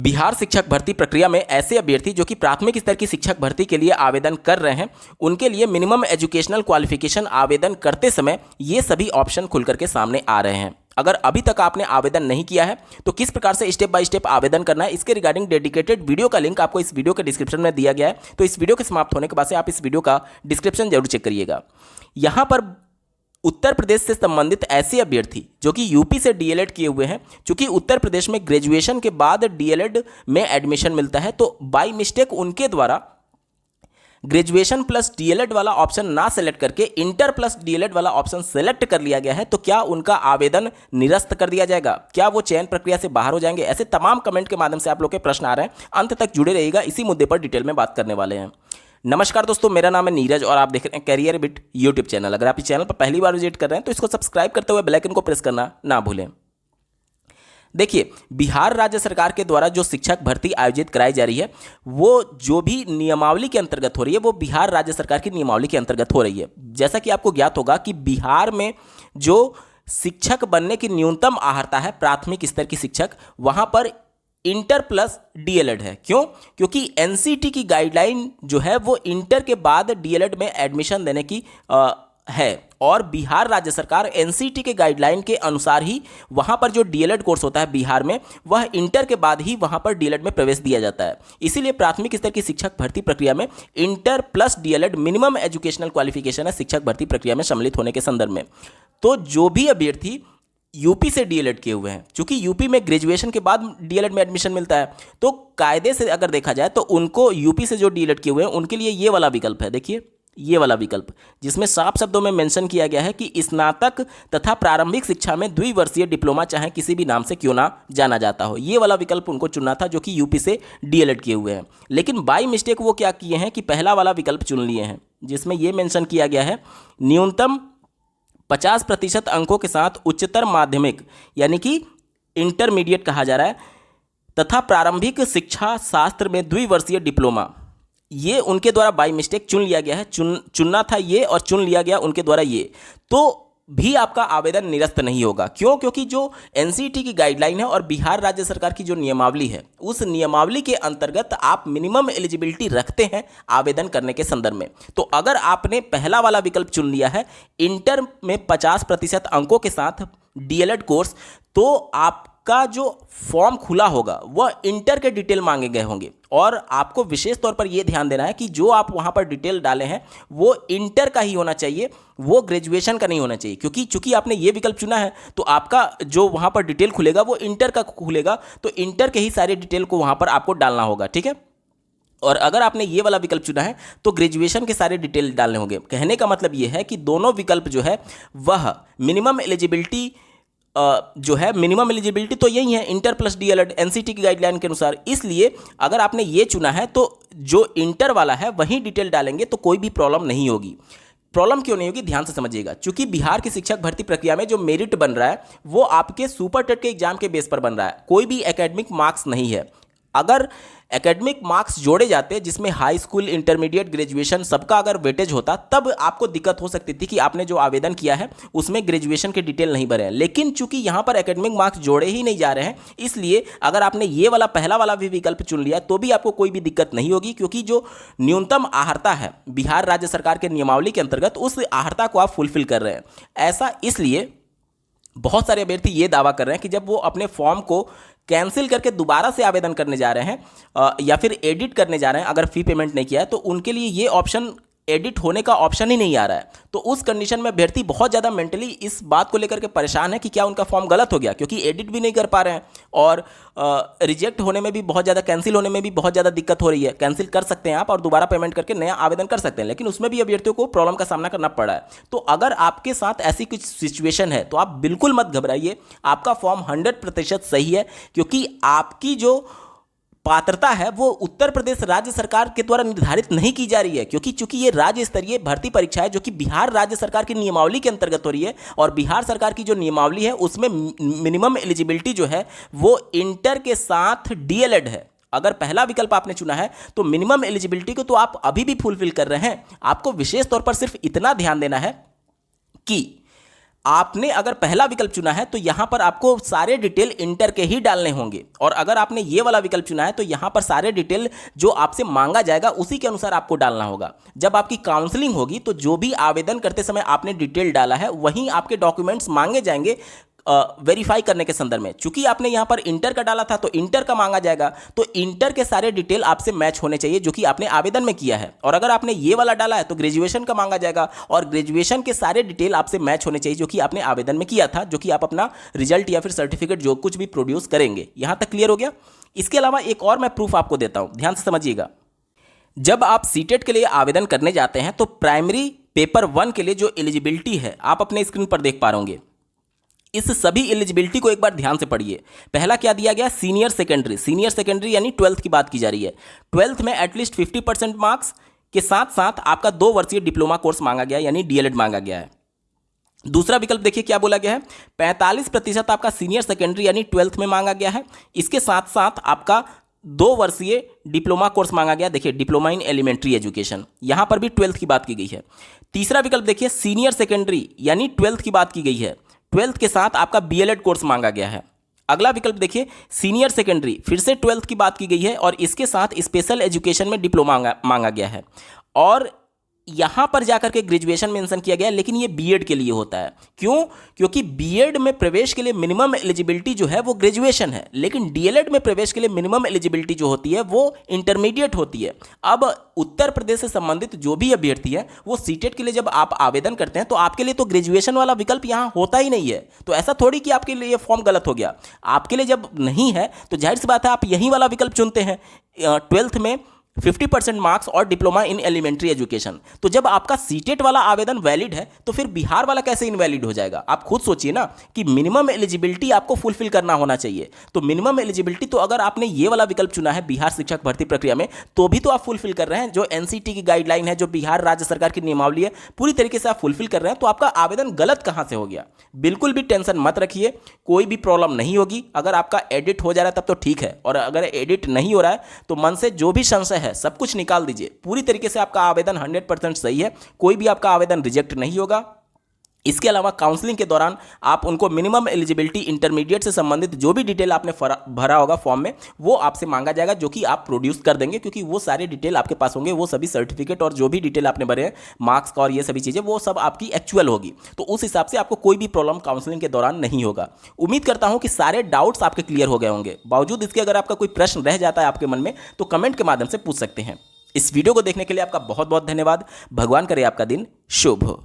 बिहार शिक्षक भर्ती प्रक्रिया में ऐसे अभ्यर्थी जो कि प्राथमिक स्तर की शिक्षक भर्ती के लिए आवेदन कर रहे हैं, उनके लिए मिनिमम एजुकेशनल क्वालिफिकेशन आवेदन करते समय ये सभी ऑप्शन खुल करके सामने आ रहे हैं। अगर अभी तक आपने आवेदन नहीं किया है तो किस प्रकार से स्टेप बाय स्टेप आवेदन करना है, इसके रिगार्डिंग डेडिकेटेड वीडियो का लिंक आपको इस वीडियो के डिस्क्रिप्शन में दिया गया है। तो इस वीडियो के समाप्त होने के बाद से आप इस वीडियो का डिस्क्रिप्शन जरूर चेक करिएगा। यहाँ पर उत्तर प्रदेश से संबंधित ऐसे अभ्यर्थी जो कि यूपी से डीएलएड किए हुए हैं, चूंकि उत्तर प्रदेश में ग्रेजुएशन के बाद डीएलएड में एडमिशन मिलता है, तो बाय मिस्टेक उनके द्वारा ग्रेजुएशन प्लस डीएलएड वाला ऑप्शन ना सेलेक्ट करके इंटर प्लस डीएलएड वाला ऑप्शन सेलेक्ट कर लिया गया है। तो क्या उनका आवेदन निरस्त कर दिया जाएगा? क्या वो चयन प्रक्रिया से बाहर हो जाएंगे? ऐसे तमाम कमेंट के माध्यम से आप लोग के प्रश्न आ रहे हैं। अंत तक जुड़े रहिएगा, इसी मुद्दे पर डिटेल में बात करने वाले हैं। नमस्कार दोस्तों, मेरा नाम है नीरज और आप देख रहे हैं कैरियर बिट यूट्यूब चैनल। अगर आप इस चैनल पर पहली बार विजिट कर रहे हैं तो इसको सब्सक्राइब करते हुए बेल आइकन को प्रेस करना ना भूलें। देखिए, बिहार राज्य सरकार के द्वारा जो शिक्षक भर्ती आयोजित कराई जा रही है, वो जो भी नियमावली के अंतर्गत हो रही है, वो बिहार राज्य सरकार की नियमावली के अंतर्गत हो रही है। जैसा कि आपको ज्ञात होगा कि बिहार में जो शिक्षक बनने की न्यूनतम अर्हता है प्राथमिक स्तर की शिक्षक, वहां पर इंटर प्लस डीएलएड है। क्यों? क्योंकि एनसीटी की गाइडलाइन जो है वो इंटर के बाद डीएलएड में एडमिशन देने की है, और बिहार राज्य सरकार एनसीटी के गाइडलाइन के अनुसार ही वहां पर जो डीएलएड कोर्स होता है बिहार में, वह इंटर के बाद ही वहां पर डीएलएड में प्रवेश दिया जाता है। इसीलिए प्राथमिक स्तर की शिक्षक भर्ती प्रक्रिया में inter plus DElEd minimum educational qualification है शिक्षक भर्ती प्रक्रिया में सम्मिलित होने के संदर्भ में। तो जो भी अभ्यर्थी यूपी से डीएलएड किए हुए हैं, क्योंकि यूपी में ग्रेजुएशन के बाद डीएलएड में एडमिशन मिलता है, तो कायदे से अगर देखा जाए तो उनको यूपी से जो डीएलएड किए हुए हैं उनके लिए ये वाला विकल्प है। देखिए, ये वाला विकल्प जिसमें साफ शब्दों में मेंशन किया गया है कि स्नातक तथा प्रारंभिक शिक्षा में द्विवर्षीय डिप्लोमा चाहे किसी भी नाम से क्यों ना जाना जाता हो, ये वाला विकल्प उनको चुनना था जो कि यूपी से डीएलएड किए हुए हैं। लेकिन बाय मिस्टेक वो क्या किए हैं कि पहला वाला विकल्प चुन लिए हैं, जिसमें यह मेंशन किया गया है न्यूनतम 50% अंकों के साथ उच्चतर माध्यमिक यानी कि इंटरमीडिएट कहा जा रहा है, तथा प्रारंभिक शिक्षा शास्त्र में द्विवर्षीय डिप्लोमा, ये उनके द्वारा बाय मिस्टेक चुन लिया गया है। चुनना था ये और चुन लिया गया उनके द्वारा ये, तो भी आपका आवेदन निरस्त नहीं होगा। क्यों? क्योंकि जो एनसीटी की गाइडलाइन है और बिहार राज्य सरकार की जो नियमावली है, उस नियमावली के अंतर्गत आप मिनिमम एलिजिबिलिटी रखते हैं आवेदन करने के संदर्भ में। तो अगर आपने पहला वाला विकल्प चुन लिया है इंटर में 50% अंकों के साथ डीएलएड कोर्स, तो आपका जो फॉर्म खुला होगा वह इंटर के डिटेल मांगे गए होंगे, और आपको विशेष तौर पर यह ध्यान देना है कि जो आप वहां पर डिटेल डाले हैं वो इंटर का ही होना चाहिए, वो ग्रेजुएशन का नहीं होना चाहिए। क्योंकि चूंकि आपने ये विकल्प चुना है तो आपका जो वहां पर डिटेल खुलेगा वो इंटर का खुलेगा, तो इंटर के ही सारे डिटेल को वहां पर आपको डालना होगा। ठीक है? और अगर आपने ये वाला विकल्प चुना है तो ग्रेजुएशन के सारे डिटेल डालने होंगे। कहने का मतलब ये है कि दोनों विकल्प जो है वह मिनिमम एलिजिबिलिटी जो है, मिनिमम एलिजिबिलिटी तो यही है इंटर प्लस डीएलएड एनसीटी की गाइडलाइन के अनुसार। इसलिए अगर आपने ये चुना है तो जो इंटर वाला है वही डिटेल डालेंगे तो कोई भी प्रॉब्लम नहीं होगी। प्रॉब्लम क्यों नहीं होगी, ध्यान से समझिएगा। चूंकि बिहार की शिक्षक भर्ती प्रक्रिया में जो मेरिट बन रहा है वो आपके सुपर टेट के एग्जाम के बेस पर बन रहा है, कोई भी एकेडमिक मार्क्स नहीं है। अगर एकेडमिक मार्क्स जोड़े जाते जिसमें हाई स्कूल, इंटरमीडिएट, ग्रेजुएशन सबका अगर वेटेज होता, तब आपको दिक्कत हो सकती थी कि आपने जो आवेदन किया है उसमें ग्रेजुएशन के डिटेल नहीं भरे हैं। लेकिन चूंकि यहाँ पर एकेडमिक मार्क्स जोड़े ही नहीं जा रहे हैं, इसलिए अगर आपने ये वाला पहला वाला भी विकल्प चुन लिया तो भी आपको कोई भी दिक्कत नहीं होगी, क्योंकि जो न्यूनतम अर्हता है बिहार राज्य सरकार के नियमावली के अंतर्गत, उस अर्हता को आप फुलफिल कर रहे हैं। ऐसा इसलिए बहुत सारे अभ्यर्थी ये दावा कर रहे हैं कि जब वो अपने फॉर्म को कैंसिल करके दोबारा से आवेदन करने जा रहे हैं या फिर एडिट करने जा रहे हैं, अगर फी पेमेंट नहीं किया है, तो उनके लिए ये ऑप्शन एडिट होने का ऑप्शन ही नहीं आ रहा है। तो उस कंडीशन में अभ्यर्थी बहुत ज़्यादा मेंटली इस बात को लेकर के परेशान है कि क्या उनका फॉर्म गलत हो गया, क्योंकि एडिट भी नहीं कर पा रहे हैं और रिजेक्ट होने में भी बहुत ज़्यादा, कैंसिल होने में भी बहुत ज़्यादा दिक्कत हो रही है। कैंसिल कर सकते हैं आप और दोबारा पेमेंट करके नया आवेदन कर सकते हैं, लेकिन उसमें भी अभ्यर्थियों को प्रॉब्लम का सामना करना पड़ रहा है। तो अगर आपके साथ ऐसी कुछ सिचुएशन है तो आप बिल्कुल मत घबराइए, आपका फॉर्म 100% सही है, क्योंकि आपकी जो पात्रता है वो उत्तर प्रदेश राज्य सरकार के द्वारा निर्धारित नहीं की जा रही है, क्योंकि चूंकि ये राज्य स्तरीय भर्ती परीक्षा है जो कि बिहार राज्य सरकार की नियमावली के अंतर्गत हो रही है, और बिहार सरकार की जो नियमावली है उसमें मिनिमम एलिजिबिलिटी जो है वो इंटर के साथ डीएलएड है। अगर पहला विकल्प आपने चुना है तो मिनिमम एलिजिबिलिटी को तो आप अभी भी फुलफिल कर रहे हैं। आपको विशेष तौर पर सिर्फ इतना ध्यान देना है कि आपने अगर पहला विकल्प चुना है तो यहां पर आपको सारे डिटेल इंटर के ही डालने होंगे, और अगर आपने ये वाला विकल्प चुना है तो यहां पर सारे डिटेल जो आपसे मांगा जाएगा उसी के अनुसार आपको डालना होगा। जब आपकी काउंसलिंग होगी तो जो भी आवेदन करते समय आपने डिटेल डाला है वहीं आपके डॉक्यूमेंट्स मांगे जाएंगे वेरीफाई करने के संदर्भ में। चूंकि आपने यहां पर इंटर का डाला था तो इंटर का मांगा जाएगा, तो इंटर के सारे डिटेल आपसे मैच होने चाहिए जो कि आपने आवेदन में किया है। और अगर आपने ये वाला डाला है तो ग्रेजुएशन का मांगा जाएगा, और ग्रेजुएशन के सारे डिटेल आपसे मैच होने चाहिए जो कि आपने आवेदन में किया था, जो कि आप अपना रिजल्ट या फिर सर्टिफिकेट जो कुछ भी प्रोड्यूस करेंगे। यहां तक क्लियर हो गया। इसके अलावा एक और मैं प्रूफ आपको देता हूं, ध्यान से समझिएगा। जब आप सीटेट के लिए आवेदन करने जाते हैं तो प्राइमरी पेपर 1 के लिए जो एलिजिबिलिटी है आप अपने स्क्रीन पर देख पा रहे, इस सभी एलिजिबिलिटी को एक बार ध्यान से पढ़िए। पहला क्या दिया गया, सीनियर सेकेंडरी यानी 12th की बात की जा रही है। 12th में एटलीस्ट 50% मार्क्स के साथ साथ आपका 2 वर्षीय डिप्लोमा कोर्स मांगा गया यानी डीएलएड मांगा गया है। दूसरा विकल्प देखिए क्या बोला गया है, 45% आपका सीनियर सेकेंडरी यानी 12th में मांगा गया है, इसके साथ साथ आपका 2 वर्षीय डिप्लोमा कोर्स मांगा गया। देखिए डिप्लोमा इन एलिमेंट्री एजुकेशन, यहां पर भी 12th की बात की गई है। तीसरा विकल्प देखिए सीनियर सेकेंडरी यानी 12th की बात की गई है, 12th के साथ आपका बीएलएड कोर्स मांगा गया है। अगला विकल्प देखिए सीनियर सेकेंडरी, फिर से 12th की बात की गई है और इसके साथ स्पेशल एजुकेशन में डिप्लोमा मांगा गया है, और यहां पर जाकर के ग्रेजुएशन मेंशन किया गया है, लेकिन ये बीएड के लिए होता है। क्यों? क्योंकि बीएड में प्रवेश के लिए मिनिमम एलिजिबिलिटी जो है वो ग्रेजुएशन है, लेकिन डीएलएड में प्रवेश के लिए मिनिमम एलिजिबिलिटी जो होती है वो इंटरमीडिएट होती है। अब उत्तर प्रदेश से संबंधित जो भी अभ्यर्थी है वो सीटेट के लिए जब आप आवेदन करते हैं तो आपके लिए तो ग्रेजुएशन वाला विकल्प यहाँ होता ही नहीं है। तो ऐसा थोड़ी कि आपके लिए फॉर्म गलत हो गया, आपके लिए जब नहीं है तो जाहिर सी बात है आप यही वाला विकल्प चुनते हैं, 12th में 50% मार्क्स और डिप्लोमा इन एलिमेंट्री एजुकेशन। तो जब आपका सीटेट वाला आवेदन वैलिड है तो फिर बिहार वाला कैसे इनवैलिड हो जाएगा? आप खुद सोचिए ना कि मिनिमम एलिजिबिलिटी आपको फुलफिल करना होना चाहिए। तो मिनिमम एलिजिबिलिटी तो अगर आपने ये वाला विकल्प चुना है बिहार शिक्षक भर्ती प्रक्रिया में तो भी तो आप फुलफिल कर रहे हैं। जो एनसीटी की गाइडलाइन है, जो बिहार राज्य सरकार की नियमावली है, पूरी तरीके से आप फुलफिल कर रहे हैं। तो आपका आवेदन गलत कहां से हो गया? बिल्कुल भी टेंशन मत रखिए, कोई भी प्रॉब्लम नहीं होगी। अगर आपका एडिट हो जा रहा है तब तो ठीक है, और अगर एडिट नहीं हो रहा है तो मन से जो भी संशय है सब कुछ निकाल दीजिए। पूरी तरीके से आपका आवेदन 100% सही है, कोई भी आपका आवेदन रिजेक्ट नहीं होगा। इसके अलावा काउंसलिंग के दौरान आप उनको मिनिमम एलिजिबिलिटी, इंटरमीडिएट से संबंधित जो भी डिटेल आपने भरा होगा फॉर्म में वो आपसे मांगा जाएगा, जो कि आप प्रोड्यूस कर देंगे, क्योंकि वो सारे डिटेल आपके पास होंगे। वो सभी सर्टिफिकेट और जो भी डिटेल आपने भरे हैं, मार्क्स का और ये सभी चीज़ें, वो सब आपकी एक्चुअल होगी। तो उस हिसाब से आपको कोई भी प्रॉब्लम काउंसलिंग के दौरान नहीं होगा। उम्मीद करता हूं कि सारे डाउट्स आपके क्लियर हो गए होंगे। बावजूद इसके अगर आपका कोई प्रश्न रह जाता है आपके मन में तो कमेंट के माध्यम से पूछ सकते हैं। इस वीडियो को देखने के लिए आपका बहुत बहुत धन्यवाद। भगवान करे आपका दिन शुभ हो।